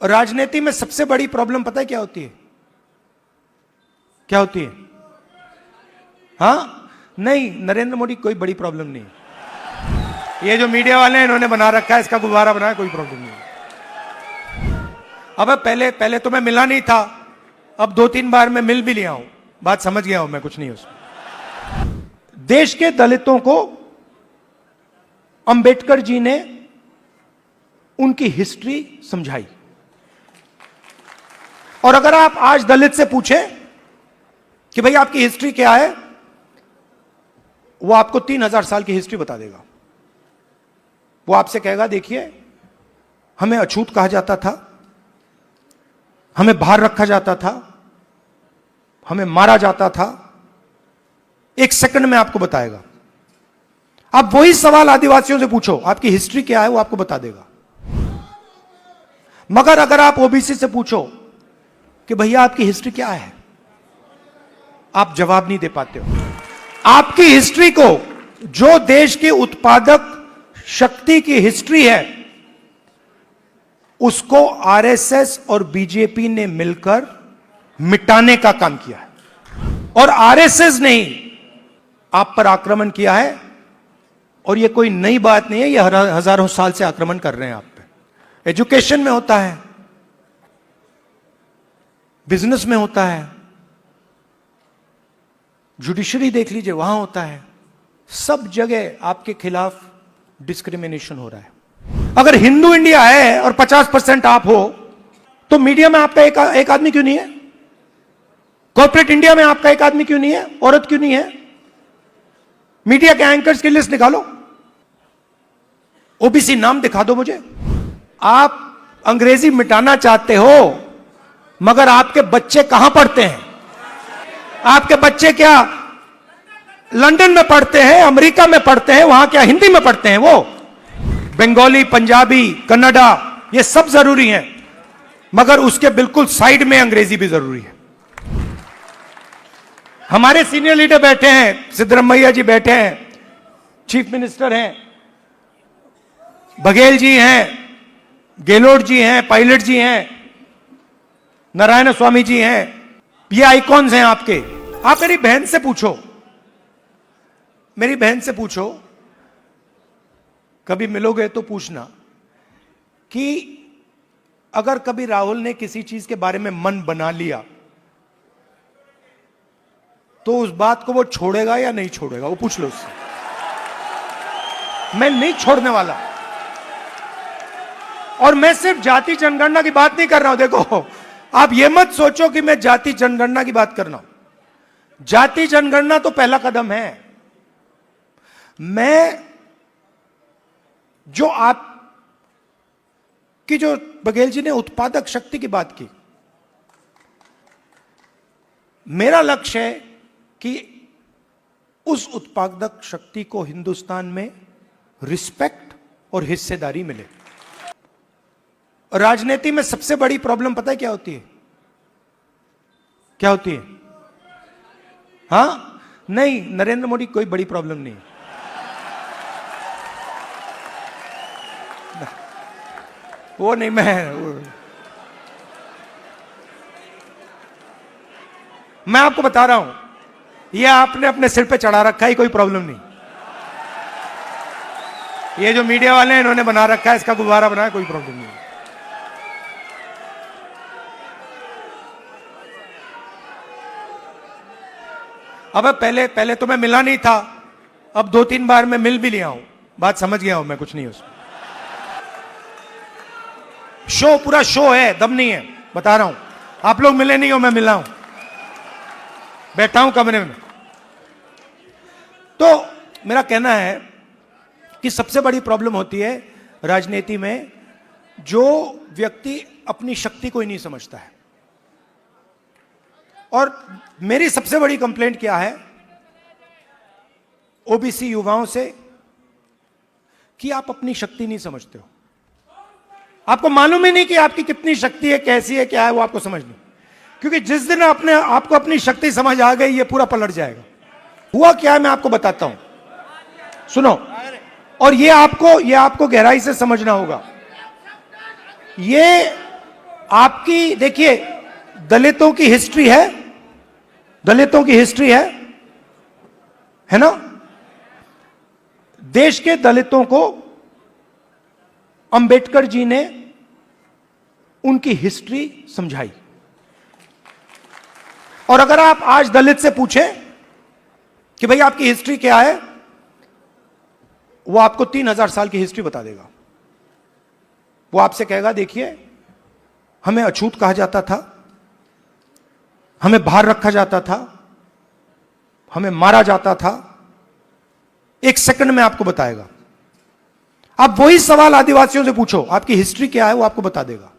राजनीति में सबसे बड़ी प्रॉब्लम पता है क्या होती है? क्या होती है? हाँ, नहीं, नरेंद्र मोदी कोई बड़ी प्रॉब्लम नहीं है। ये जो मीडिया वाले हैं इन्होंने बना रखा है, इसका गुब्बारा बनाया, कोई प्रॉब्लम नहीं है। अब पहले तो मैं मिला नहीं था, अब 2-3 बार मैं मिल भी लिया हूं, बात समझ गया हूं मैं, कुछ नहीं उसमें। देश के दलितों को अंबेडकर जी ने उनकी हिस्ट्री समझाई, और अगर आप आज दलित से पूछें कि भाई आपकी हिस्ट्री क्या है, वो आपको 3000 साल की हिस्ट्री बता देगा। वो आपसे कहेगा देखिए, हमें अछूत कहा जाता था, हमें बाहर रखा जाता था, हमें मारा जाता था। 1 सेकंड में आपको बताएगा। आप वही सवाल आदिवासियों से पूछो, आपकी हिस्ट्री क्या है, वो आपको बता देगा। मगर अगर आप ओबीसी से पूछो कि भैया आपकी हिस्ट्री क्या है, आप जवाब नहीं दे पाते हो। आपकी हिस्ट्री को, जो देश की उत्पादक शक्ति की हिस्ट्री है, उसको आरएसएस और बीजेपी ने मिलकर मिटाने का काम किया है। और आरएसएस ने ही आप पर आक्रमण किया है, और यह कोई नई बात नहीं है, यह हजारों साल से आक्रमण कर रहे हैं आप पे। एजुकेशन में होता है, बिजनेस में होता है, जुडिशरी देख लीजिए वहां होता है, सब जगह आपके खिलाफ डिस्क्रिमिनेशन हो रहा है। अगर हिंदू इंडिया है और 50% आप हो, तो मीडिया में आपका एक आदमी क्यों नहीं है? कॉर्पोरेट इंडिया में आपका एक आदमी क्यों नहीं है? औरत क्यों नहीं है? मीडिया के एंकर्स की लिस्ट निकालो, ओबीसी नाम दिखा दो मुझे। आप अंग्रेजी मिटाना चाहते हो, मगर आपके बच्चे कहां पढ़ते हैं? आपके बच्चे क्या लंदन में पढ़ते हैं, अमेरिका में पढ़ते हैं? वहां क्या हिंदी में पढ़ते हैं? वो बंगाली, पंजाबी, कन्नडा, ये सब जरूरी है, मगर उसके बिल्कुल साइड में अंग्रेजी भी जरूरी है। हमारे सीनियर लीडर बैठे हैं, सिद्धरामैया जी बैठे हैं, चीफ मिनिस्टर हैं, बघेल जी हैं, गेहलोत जी हैं, पायलट जी हैं, नारायण स्वामी जी हैं, ये आइकॉन्स हैं आपके। आप मेरी बहन से पूछो, मेरी बहन से पूछो, कभी मिलोगे तो पूछना कि अगर कभी राहुल ने किसी चीज के बारे में मन बना लिया, तो उस बात को वो छोड़ेगा या नहीं छोड़ेगा, वो पूछ लो उससे। मैं नहीं छोड़ने वाला। और मैं सिर्फ जाति जनगणना की बात नहीं कर रहा हूं। देखो, आप ये मत सोचो कि मैं जाति जनगणना की बात कर रहा हूं। जाति जनगणना तो पहला कदम है। मैं जो आपकी, जो बघेल जी ने उत्पादक शक्ति की बात की, मेरा लक्ष्य है कि उस उत्पादक शक्ति को हिंदुस्तान में रिस्पेक्ट और हिस्सेदारी मिले। राजनीति में सबसे बड़ी प्रॉब्लम पता है क्या होती है? क्या होती है? हाँ, नहीं, नरेंद्र मोदी कोई बड़ी प्रॉब्लम नहीं है। वो नहीं, मैं आपको बता रहा हूं, ये आपने अपने सिर पे चढ़ा रखा है, कोई प्रॉब्लम नहीं। ये जो मीडिया वाले हैं इन्होंने बना रखा है, इसका गुब्बारा बनाया, कोई प्रॉब्लम नहीं। अब पहले तो मैं मिला नहीं था, अब 2-3 बार मैं मिल भी लिया हूं, बात समझ गया हूं मैं, कुछ नहीं उसमें। शो, पूरा शो है, दम नहीं है, बता रहा हूं। आप लोग मिले नहीं हो, मैं मिला हूं, बैठा हूं कमरे में। तो मेरा कहना है कि सबसे बड़ी प्रॉब्लम होती है राजनीति में, जो व्यक्ति अपनी शक्ति को ही नहीं समझता है। और मेरी सबसे बड़ी कंप्लेंट क्या है ओबीसी युवाओं से, कि आप अपनी शक्ति नहीं समझते हो। आपको मालूम ही नहीं कि आपकी कितनी शक्ति है, कैसी है, क्या है, वो आपको समझ नहीं। क्योंकि जिस दिन आपको अपनी शक्ति समझ आ गई, ये पूरा पलट जाएगा। हुआ क्या है मैं आपको बताता हूं, सुनो। और ये आपको गहराई से समझना होगा। आपकी देखिए, दलितों की हिस्ट्री है, दलितों की हिस्ट्री है ना। देश के दलितों को अंबेडकर जी ने उनकी हिस्ट्री समझाई। और अगर आप आज दलित से पूछें कि भाई आपकी हिस्ट्री क्या है, वो आपको 3000 साल की हिस्ट्री बता देगा। वो आपसे कहेगा देखिए, हमें अछूत कहा जाता था, हमें बाहर रखा जाता था, हमें मारा जाता था। एक सेकंड में आपको बताएगा। आप वही सवाल आदिवासियों से पूछो, आपकी हिस्ट्री क्या है, वो आपको बता देगा।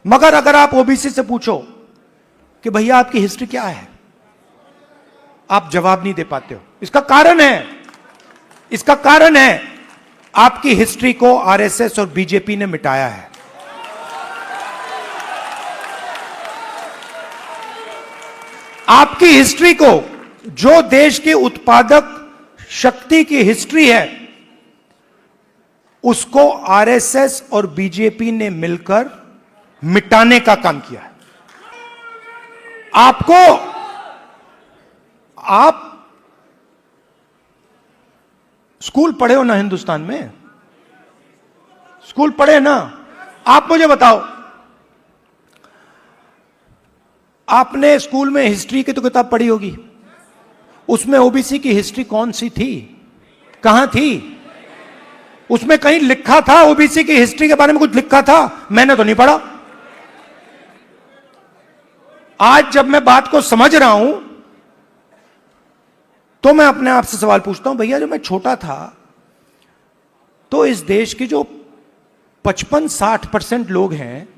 मगर अगर आप ओबीसी से पूछो कि भैया आपकी हिस्ट्री क्या है, आप जवाब नहीं दे पाते हो। इसका कारण है आपकी हिस्ट्री को आरएसएस और बीजेपी ने मिटाया है। आपकी हिस्ट्री को, जो देश की उत्पादक शक्ति की हिस्ट्री है, उसको आरएसएस और बीजेपी ने मिलकर मिटाने का काम किया है। आप स्कूल पढ़े हो ना, हिंदुस्तान में स्कूल पढ़े ना। आप मुझे बताओ, आपने स्कूल में हिस्ट्री की तो किताब पढ़ी होगी, उसमें ओबीसी की हिस्ट्री कौन सी थी, कहां थी? उसमें कहीं लिखा था ओबीसी की हिस्ट्री के बारे में? कुछ लिखा था? मैंने तो नहीं पढ़ा। आज जब मैं बात को समझ रहा हूं तो मैं अपने आप से सवाल पूछता हूं, भैया जब मैं छोटा था तो इस देश के जो 55-60% लोग हैं,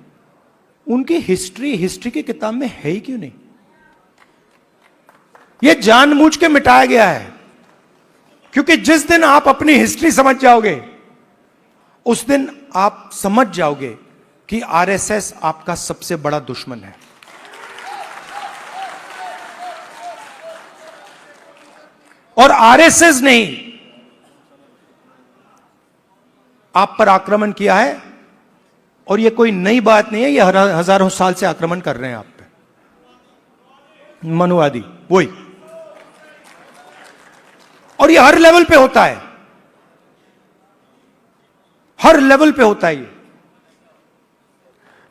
उनकी हिस्ट्री की किताब में है ही क्यों नहीं? यह जानबूझ के मिटाया गया है, क्योंकि जिस दिन आप अपनी हिस्ट्री समझ जाओगे, उस दिन आप समझ जाओगे कि आरएसएस आपका सबसे बड़ा दुश्मन है। और आरएसएस ने आप पर आक्रमण किया है, और यह कोई नई बात नहीं है, यह हजारों साल से आक्रमण कर रहे हैं आप पे, मनुवादी वही। और यह हर लेवल पे होता है, हर लेवल पे होता है। ये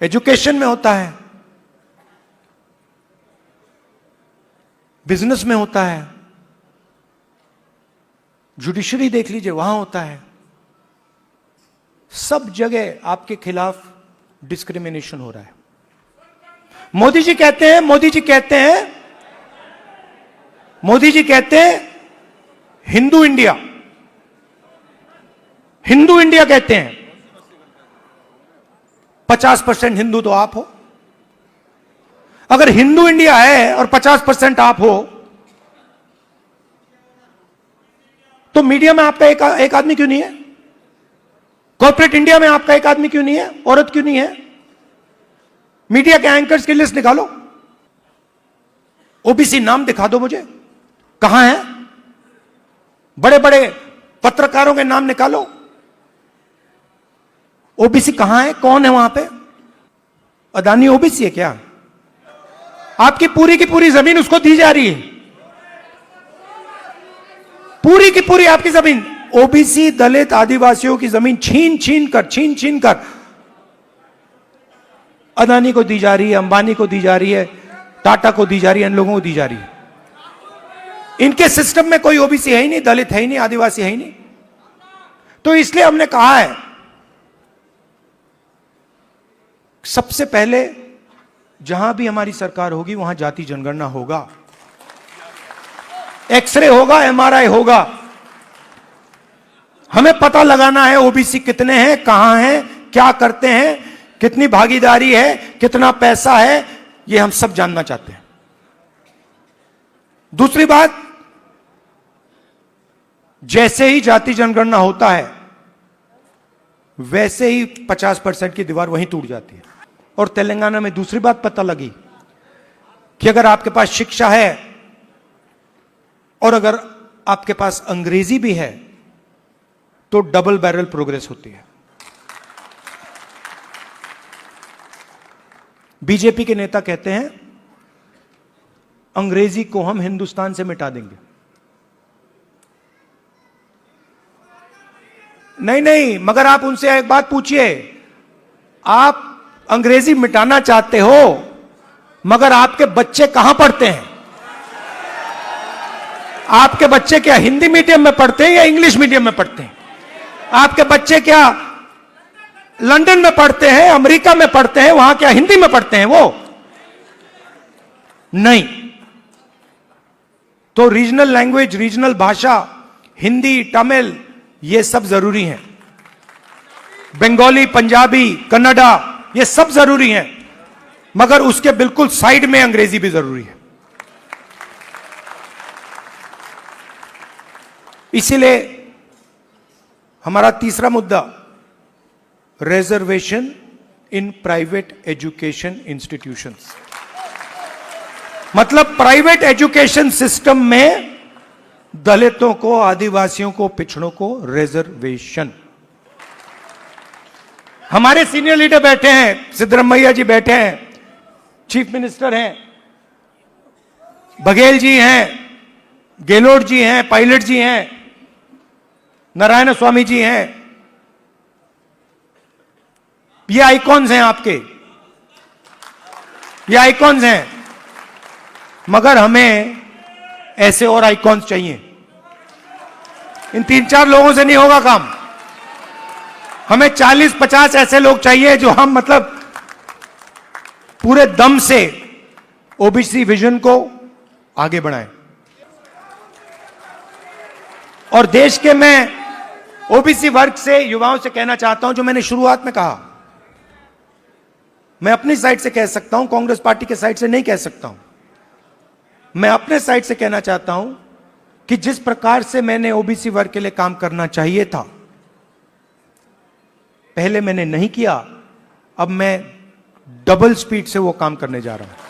एजुकेशन में होता है, बिजनेस में होता है, जुडिशरी देख लीजिए, वहां होता है। सब जगह आपके खिलाफ डिस्क्रिमिनेशन हो रहा है। मोदी जी कहते हैं हिंदू इंडिया कहते हैं। 50% हिंदू तो आप हो। अगर हिंदू इंडिया है और 50% आप हो, तो मीडिया में आपका एक आदमी क्यों नहीं है? कॉर्पोरेट इंडिया में आपका एक आदमी क्यों नहीं है? औरत क्यों नहीं है? मीडिया के एंकर्स की लिस्ट निकालो, ओबीसी नाम दिखा दो मुझे, कहां है? बड़े बड़े पत्रकारों के नाम निकालो, ओबीसी कहां है? कौन है वहां पे? अदानी ओबीसी है क्या? आपकी पूरी की पूरी जमीन उसको दी जा रही है, पूरी की पूरी आपकी जमीन। ओबीसी, दलित, आदिवासियों की जमीन छीन छीन कर अदानी को दी जा रही है, अंबानी को दी जा रही है, टाटा को दी जा रही है, इन लोगों को दी जा रही है। इनके सिस्टम में कोई ओबीसी है ही नहीं, दलित है ही नहीं, आदिवासी है ही नहीं। तो इसलिए हमने कहा है, सबसे पहले जहां भी हमारी सरकार होगी वहां जाति जनगणना होगा, एक्सरे होगा, एमआरआई होगा। हमें पता लगाना है ओबीसी कितने हैं, कहां हैं, क्या करते हैं, कितनी भागीदारी है, कितना पैसा है, यह हम सब जानना चाहते हैं। दूसरी बात, जैसे ही जाति जनगणना होता है वैसे ही 50% की दीवार वहीं टूट जाती है। और तेलंगाना में दूसरी बात पता लगी कि अगर आपके पास शिक्षा है और अगर आपके पास अंग्रेजी भी है तो डबल बैरल प्रोग्रेस होती है। बीजेपी के नेता कहते हैं अंग्रेजी को हम हिंदुस्तान से मिटा देंगे। नहीं, मगर आप उनसे एक बात पूछिए, आप अंग्रेजी मिटाना चाहते हो, मगर आपके बच्चे कहां पढ़ते हैं? आपके बच्चे क्या हिंदी मीडियम में पढ़ते हैं या इंग्लिश मीडियम में पढ़ते हैं? आपके बच्चे क्या लंदन में पढ़ते हैं, अमेरिका में पढ़ते हैं, वहां क्या हिंदी में पढ़ते हैं वो? नहीं। तो रीजनल लैंग्वेज, रीजनल भाषा, हिंदी, तमिल, ये सब जरूरी हैं। बंगाली, पंजाबी, कन्नड़ा, ये सब जरूरी हैं, मगर उसके बिल्कुल साइड में अंग्रेजी भी जरूरी है। इसीलिए हमारा तीसरा मुद्दा, reservation in private education institutions, मतलब प्राइवेट एजुकेशन सिस्टम में दलितों को, आदिवासियों को, पिछड़ों को रिजर्वेशन। हमारे सीनियर लीडर बैठे हैं, सिद्धरामैया जी बैठे हैं, चीफ मिनिस्टर हैं, बघेल जी हैं, गेहलोत जी हैं, पायलट जी हैं, नारायण स्वामी जी हैं। ये आइकॉन्स हैं आपके, ये आइकॉन्स हैं, मगर हमें ऐसे और आइकॉन्स चाहिए। इन 3-4 लोगों से नहीं होगा काम। हमें 40-50 ऐसे लोग चाहिए जो हम मतलब पूरे दम से ओबीसी विजन को आगे बढ़ाएं। और देश के मैं ओबीसी वर्ग से, युवाओं से कहना चाहता हूं, जो मैंने शुरुआत में कहा, मैं अपनी साइड से कह सकता हूं, कांग्रेस पार्टी के साइड से नहीं कह सकता हूं। मैं अपने साइड से कहना चाहता हूं कि जिस प्रकार से मैंने ओबीसी वर्ग के लिए काम करना चाहिए था, पहले मैंने नहीं किया, अब मैं डबल स्पीड से वो काम करने जा रहा हूं।